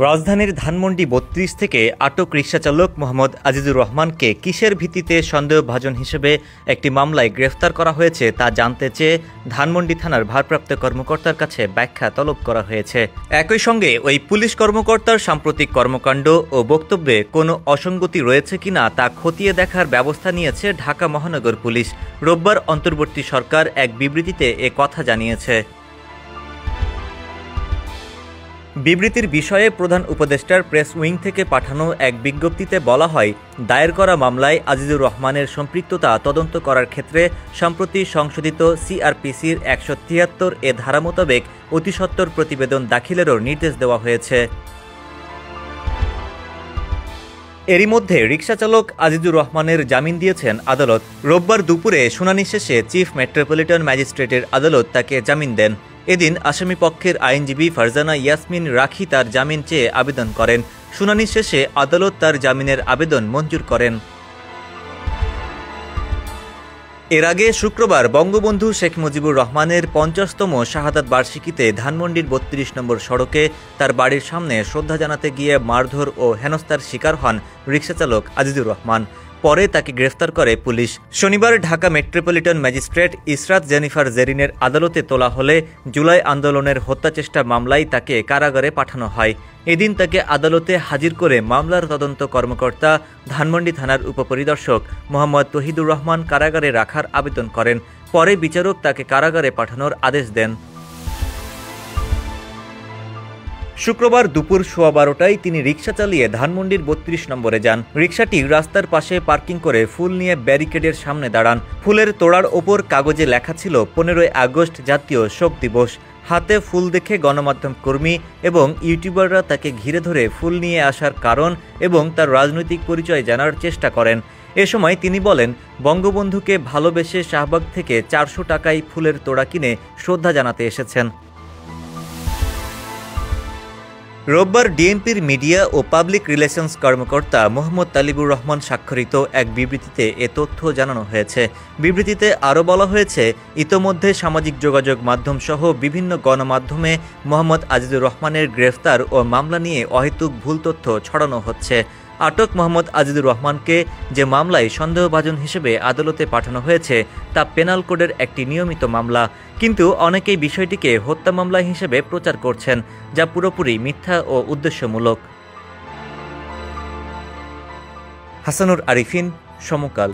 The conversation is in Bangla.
রাজধানীর ধানমন্ডি ৩২ থেকে আটক রিকশাচালক মোহাম্মদ আজিজুর রহমানকে কিসের ভিত্তিতে সন্দেহভাজন হিসেবে একটি মামলায় গ্রেফতার করা হয়েছে তা জানতে চেয়ে ধানমন্ডি থানার ভারপ্রাপ্ত কর্মকর্তার কাছে ব্যাখ্যা তলব করা হয়েছে। একই সঙ্গে ওই পুলিশ কর্মকর্তার সাম্প্রতিক কর্মকাণ্ড ও বক্তব্যে কোনো অসঙ্গতি রয়েছে কিনা তা খতিয়ে দেখার ব্যবস্থা নিয়েছে ঢাকা মহানগর পুলিশ। রোববার অন্তর্বর্তী সরকার এক বিবৃতিতে এ কথা জানিয়েছে। বিবৃতির বিষয়ে প্রধান উপদেষ্টার প্রেস উইং থেকে পাঠানো এক বিজ্ঞপ্তিতে বলা হয়, দায়ের করা মামলায় আজিজুর রহমানের সম্পৃক্ততা তদন্ত করার ক্ষেত্রে সম্প্রতি সংশোধিত সিআরপিসির ১৭৩ এ ধারা মোতাবেক অতিসত্বর প্রতিবেদন দাখিলেরও নির্দেশ দেওয়া হয়েছে। এরই মধ্যে রিকশাচালক আজিজুর রহমানের জামিন দিয়েছেন আদালত। রোববার দুপুরে শুনানি শেষে চিফ মেট্রোপলিটন ম্যাজিস্ট্রেটের আদালত তাকে জামিন দেন। এদিন আসামিপক্ষের আইনজীবী ফারজানা ইয়াসমিন রাখি তার জামিন চেয়ে আবেদন করেন। শুনানি শেষে আদালত তার জামিনের আবেদন মঞ্জুর করেন। এর আগে শুক্রবার বঙ্গবন্ধু শেখ মুজিবুর রহমানের ৫০তম শাহাদাত বার্ষিকীতে ধানমন্ডির ৩২ নম্বর সড়কে তার বাড়ির সামনে শ্রদ্ধা জানাতে গিয়ে মারধর ও হেনস্থার শিকার হন রিকশাচালক আজিজুর রহমান। পরে তাকে গ্রেফতার করে পুলিশ। শনিবার ঢাকা মেট্রোপলিটন ম্যাজিস্ট্রেট ইসরাত জেনিফার জেরিনের আদালতে তোলা হলে জুলাই আন্দোলনের হত্যাচেষ্টা মামলায় তাকে কারাগারে পাঠানো হয়। এদিন তাকে আদালতে হাজির করে মামলার তদন্ত কর্মকর্তা ধানমন্ডি থানার উপপরিদর্শক মোহাম্মদ তহিদুর রহমান কারাগারে রাখার আবেদন করেন। পরে বিচারক তাকে কারাগারে পাঠানোর আদেশ দেন। শুক্রবার দুপুর 12:15টায় তিনি রিকশা চালিয়ে ধানমন্ডির ৩২ নম্বরে যান। রিকশাটি রাস্তার পাশে পার্কিং করে ফুল নিয়ে ব্যারিকেডের সামনে দাঁড়ান। ফুলের তোড়ার ওপর কাগজে লেখা ছিল ১৫ই আগস্ট জাতীয় শোক দিবস। হাতে ফুল দেখে গণমাধ্যম কর্মী এবং ইউটিউবাররা তাকে ঘিরে ধরে ফুল নিয়ে আসার কারণ এবং তার রাজনৈতিক পরিচয় জানার চেষ্টা করেন। এ সময় তিনি বলেন, বঙ্গবন্ধুকে ভালোবেসে শাহবাগ থেকে ৪০০ টাকায় ফুলের তোড়া কিনে শ্রদ্ধা জানাতে এসেছেন। রোববার ডিএমপির মিডিয়া ও পাবলিক রিলেশনস কর্মকর্তা মোহাম্মদ তালিবুর রহমান স্বাক্ষরিত এক বিবৃতিতে এ তথ্য জানানো হয়েছে। বিবৃতিতে আরও বলা হয়েছে, ইতোমধ্যে সামাজিক যোগাযোগ মাধ্যম সহ বিভিন্ন গণমাধ্যমে মোহাম্মদ আজিজুর রহমানের গ্রেফতার ও মামলা নিয়ে অহেতুক ভুল তথ্য ছড়ানো হচ্ছে। আটক মোহাম্মদ আজিজুর রহমানকে যে মামলায় সন্দেহভাজন হিসেবে আদালতে পাঠানো হয়েছে তা পেনাল কোডের একটি নিয়মিত মামলা, কিন্তু অনেকেই বিষয়টিকে হত্যা মামলা হিসেবে প্রচার করছেন, যা পুরোপুরি মিথ্যা ও উদ্দেশ্যমূলক। হাসানুর আরিফিন, সমকাল।